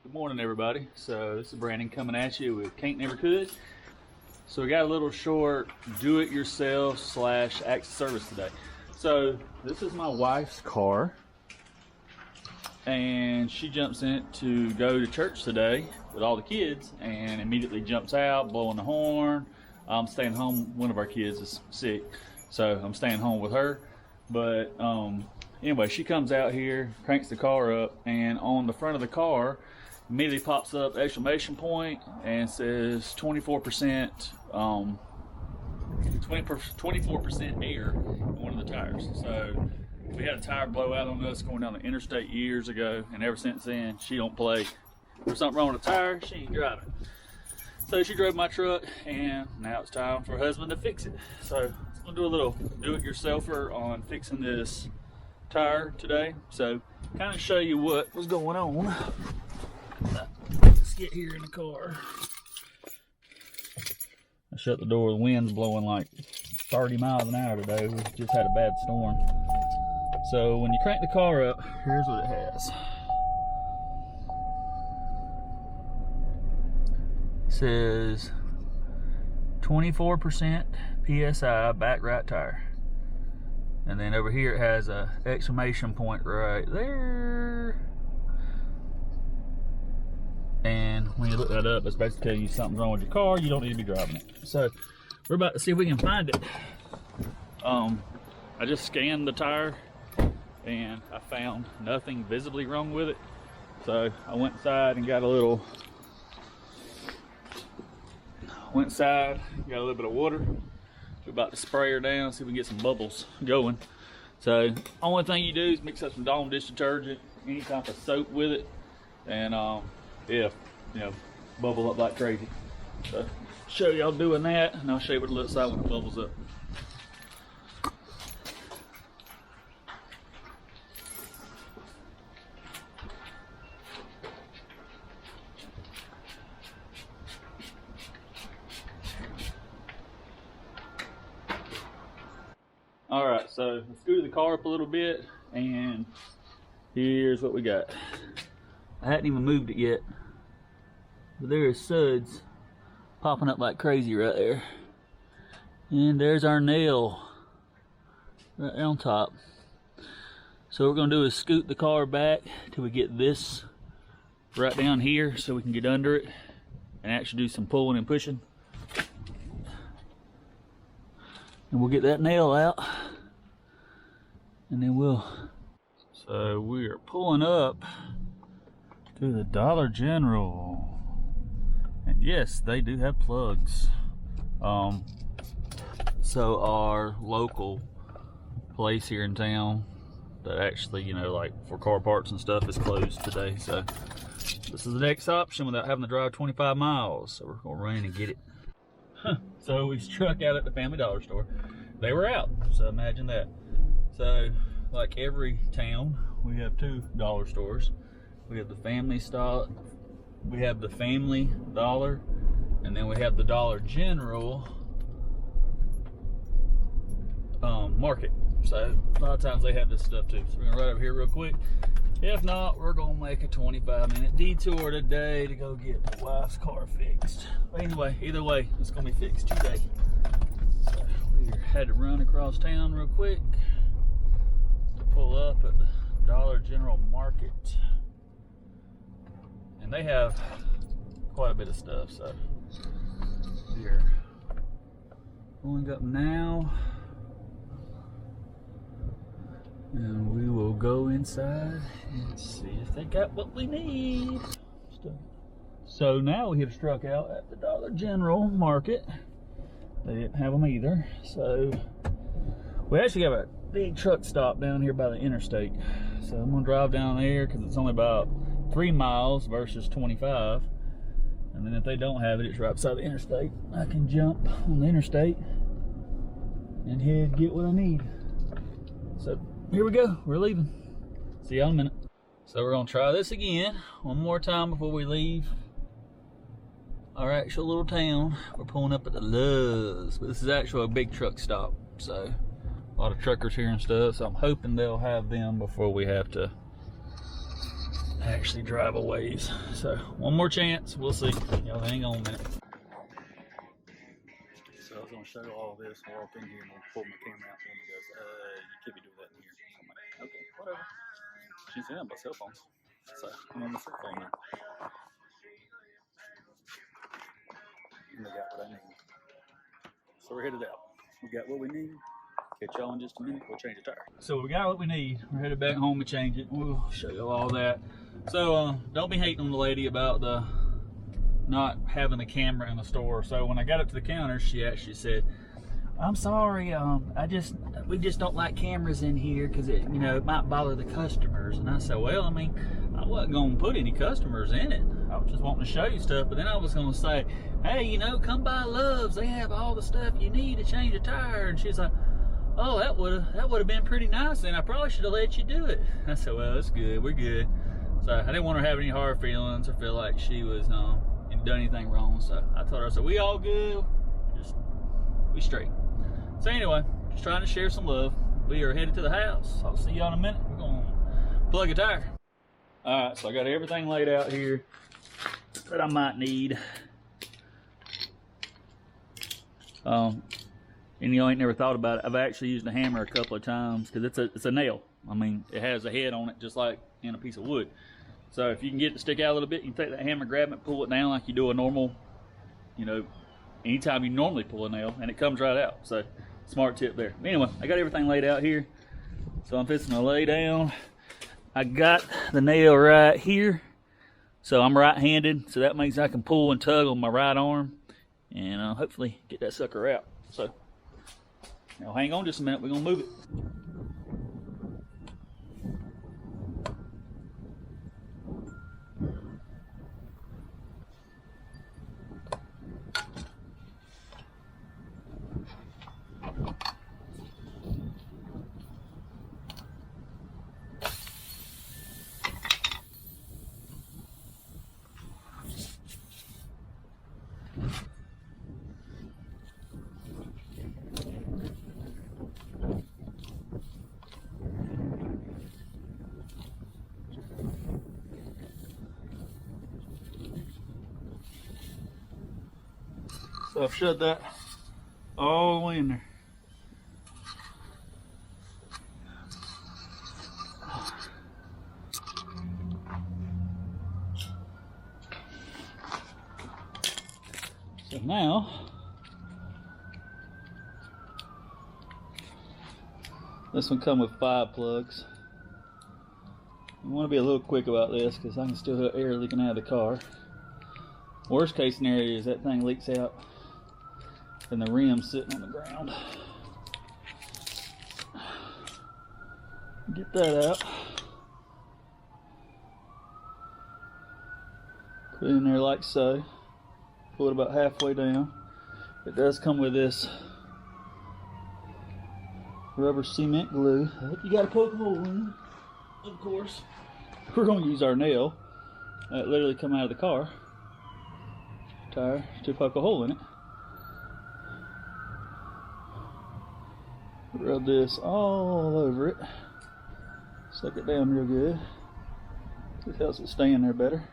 Good morning, everybody. So this is Brandon coming at you with Can't Never Could. So we got a little short do-it-yourself slash act service today. So this is my wife's car, and she jumps in to go to church today with all the kids, and immediately jumps out, blowing the horn. I'm staying home. One of our kids is sick, so I'm staying home with her. But anyway, she comes out here, cranks the car up, and on the front of the car immediately pops up exclamation point and says 24% 24% air in one of the tires. So we had a tire blowout on us going down the interstate years ago, and ever since then she don't play. If there's something wrong with the tire, she ain't driving. So she drove my truck, and now it's time for her husband to fix it. So I'm gonna do a little do-it-yourselfer on fixing this tire today. So kind of show you what was going on. Let's get here in the car. I shut the door. The wind's blowing like 30 miles an hour today. We just had a bad storm. So when you crank the car up, here's what it has. It says 24% PSI back right tire. And then over here it has a exclamation point right there. And when you look that up, it's basically telling you something's wrong with your car. You don't need to be driving it. So we're about to see if we can find it. I just scanned the tire and I found nothing visibly wrong with it. So I went inside and got a little bit of water. We're about to spray her down, see if we can get some bubbles going. So only thing you do is mix up some Dawn dish detergent, any type of soap with it, and yeah, you know, bubble up like crazy. So show y'all doing that, and I'll show you what it looks like when it bubbles up. Alright, so let's scoot the car up a little bit, and here's what we got. I hadn't even moved it yet, but there is suds popping up like crazy right there. And there's our nail right on top. So what we're going to do is scoot the car back till we get this right down here so we can get under it and actually do some pulling and pushing. And we'll get that nail out, and then so we are pulling up to the Dollar General, and yes, they do have plugs. So our local place here in town that actually, you know, like for car parts and stuff, is closed today. So this is the next option without having to drive 25 miles. So we're gonna run in and get it. So we struck out at the Family Dollar store. They were out, so imagine that. So like every town, we have two dollar stores. We have the Family Dollar, and then we have the Dollar General market. So a lot of times they have this stuff too. So we're gonna ride over here real quick. If not, we're gonna make a 25-minute detour today to go get the wife's car fixed. But anyway, either way, it's gonna be fixed today. So we had to run across town real quick to pull up at the Dollar General Market. And they have quite a bit of stuff, so we're pulling up now. And we will go inside and see if they got what we need. So now we have struck out at the Dollar General Market. They didn't have them either. So we actually got a big truck stop down here by the interstate. So I'm gonna drive down there because it's only about 3 miles versus 25. And then if they don't have it, it's right beside the interstate. I can jump on the interstate and head get what I need. So here we go, we're leaving. See y'all in a minute. So we're gonna try this again one more time before we leave our actual little town. We're pulling up at the Loves, but this is actually a big truck stop. So a lot of truckers here and stuff, so I'm hoping they'll have them before we have to actually drive a ways. So one more chance, we'll see. Y'all hang on a minute. So I was gonna show you all this, walk in here and I'll pull my camera out and he goes, you can't be doing that in here. So I'm like, okay, whatever. She's in on my cell phones. So I'm on my cell phone now. And we got what I need. So we're headed out. We got what we need. Catch y'all in just a minute. We'll change the tire. So we got what we need. We're headed back home to change it. We'll show you all that. So don't be hating on the lady about the not having the camera in the store. So when I got up to the counter, she actually said, "I'm sorry, we just don't like cameras in here because it might bother the customers." And I said, well, I mean, I wasn't gonna put any customers in it. I was just wanting to show you stuff. But then I was gonna say, hey, come by Love's. They have all the stuff you need to change a tire. And she's like, oh, that would have been pretty nice, and I probably should have let you do it. I said, well, that's good. We're good. So I didn't want her to have any hard feelings or feel like she was done anything wrong. So I told her, I said, we all good. We straight. So anyway, just trying to share some love. We are headed to the house. I'll see y'all in a minute. We're gonna plug a tire. All right, so I got everything laid out here that I might need. And y'all ain't never thought about it. I've actually used a hammer a couple of times because it's a nail. I mean, it has a head on it just like in a piece of wood. So if you can get it to stick out a little bit, you can take that hammer, grab it, pull it down like you do a normal, anytime you normally pull a nail, and it comes right out. So smart tip there. But anyway, I got everything laid out here. So I'm fixing to lay down. I got the nail right here. So I'm right-handed, so that means I can pull and tug on my right arm and hopefully get that sucker out. So now hang on just a minute, we're gonna move it. So I've shoved that all the way in there. So now, this one comes with 5 plugs. You want to be a little quick about this because I can still hear air leaking out of the car. Worst case scenario is that thing leaks out and the rim's sitting on the ground. Get that out. Put it in there like so. Pull it about halfway down. It does come with this rubber cement glue. You gotta poke a hole in it, of course. We're gonna use our nail that literally come out of the car tire to poke a hole in it. Rub this all over it. Suck it down real good. It helps it stay in there better.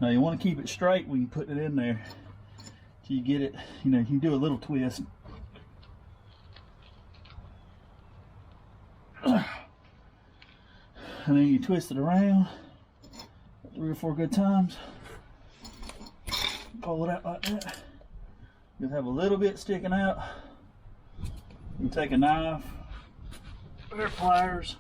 Now you want to keep it straight when you put it in there. So you get it, you can do a little twist. And then you twist it around 3 or 4 good times. Pull it out like that. You'll have a little bit sticking out. You take a knife or pliers.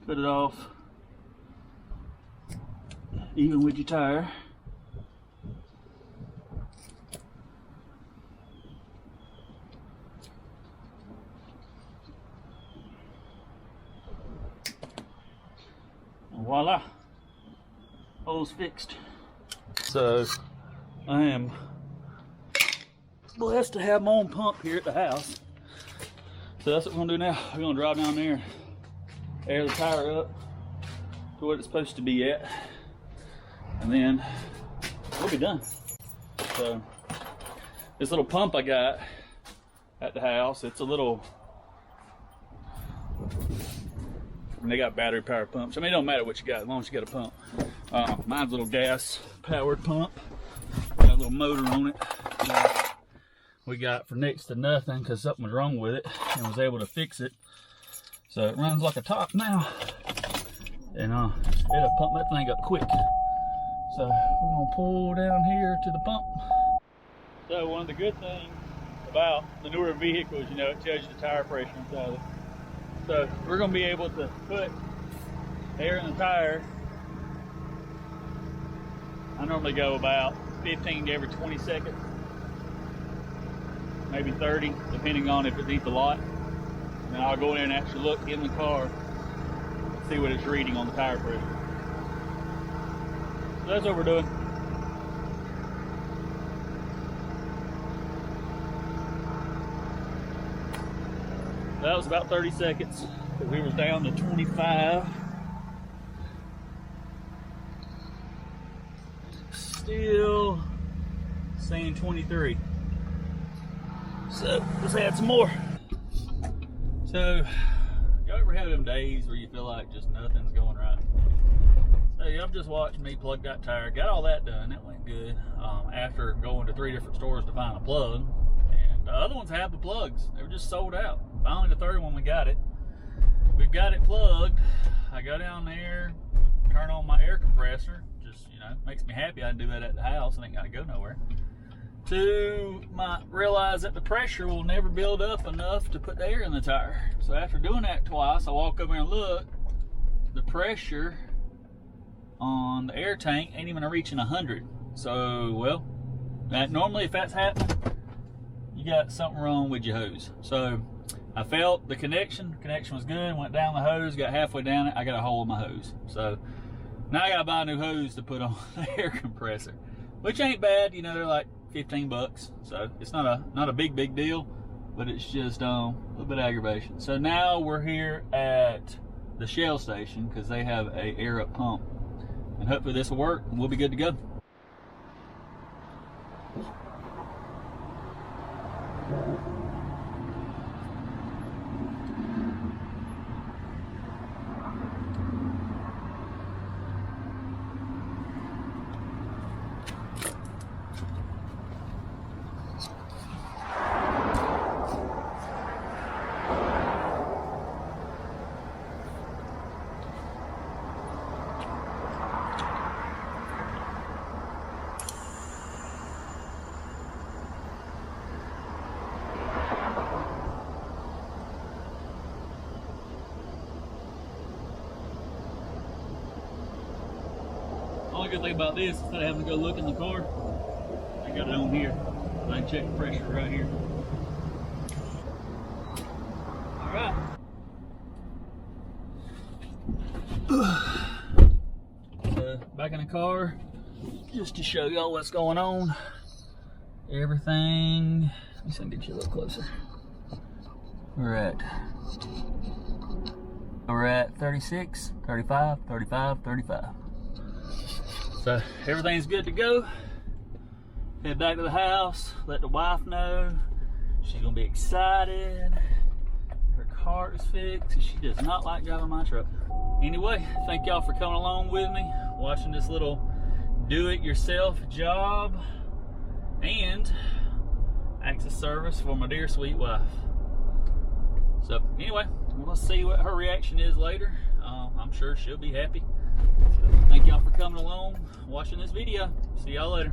Cut it off even with your tire. voila, hole's fixed. So I am blessed to have my own pump here at the house. So that's what we're gonna do now. We're gonna drive down there, air the tire up to what it's supposed to be at, and then we'll be done. So this little pump I got at the house, it's a little, and they got battery powered pumps. I mean, it don't matter what you got as long as you got a pump. Mine's a little gas powered pump. Got a little motor on it. We got for next to nothing because something was wrong with it and was able to fix it. So it runs like a top now. And it'll pump that thing up quick. So we're gonna pull down here to the pump. So one of the good things about the newer vehicles, you know, it tells you the tire pressure inside of it. So we're gonna be able to put air in the tire. I normally go about 15 to every 20 seconds, maybe 30, depending on if it needs a lot. And then I'll go in there and actually look in the car, see what it's reading on the tire pressure. So that's what we're doing. That was about 30 seconds, because we were down to 25. Still saying 23. So let's add some more. So you ever have them days where you feel like just nothing's going right? So y'all just watched me plug that tire, got all that done, that went good. After going to 3 different stores to find a plug, and the other ones have the plugs, they were just sold out. Finally the third one we got it. We've got it plugged. I go down there, turn on my air compressor, just, you know, makes me happy I can do that at the house and ain't gotta go nowhere. Realize that the pressure will never build up enough to put the air in the tire. So after doing that twice, I walk over and look, the pressure on the air tank ain't even reaching 100. So, well, normally if that's happening, you got something wrong with your hose. So I felt the connection was good, went down the hose, got halfway down it, I got a hole in my hose. So now I gotta buy a new hose to put on the air compressor, which ain't bad, you know, they're like 15 bucks. So it's not a big deal, but it's just a little bit of aggravation. So now we're here at the Shell station because they have a air up pump, and hopefully this will work and we'll be good to go. Only good thing about this, instead of having to go look in the car, I got it on here. I can check the pressure right here. All right. Back in the car, just to show y'all what's going on. Everything, let me see if I can get you a little closer. We're at 36, 35, 35, 35. So everything's good to go. Head back to the house, let the wife know. She's gonna be excited. Her car is fixed. She does not like driving my truck. Anyway, thank y'all for coming along with me, watching this little do-it-yourself job and access service for my dear sweet wife. So anyway, we're gonna see what her reaction is later. I'm sure she'll be happy. So thank y'all for coming along, watching this video. See y'all later.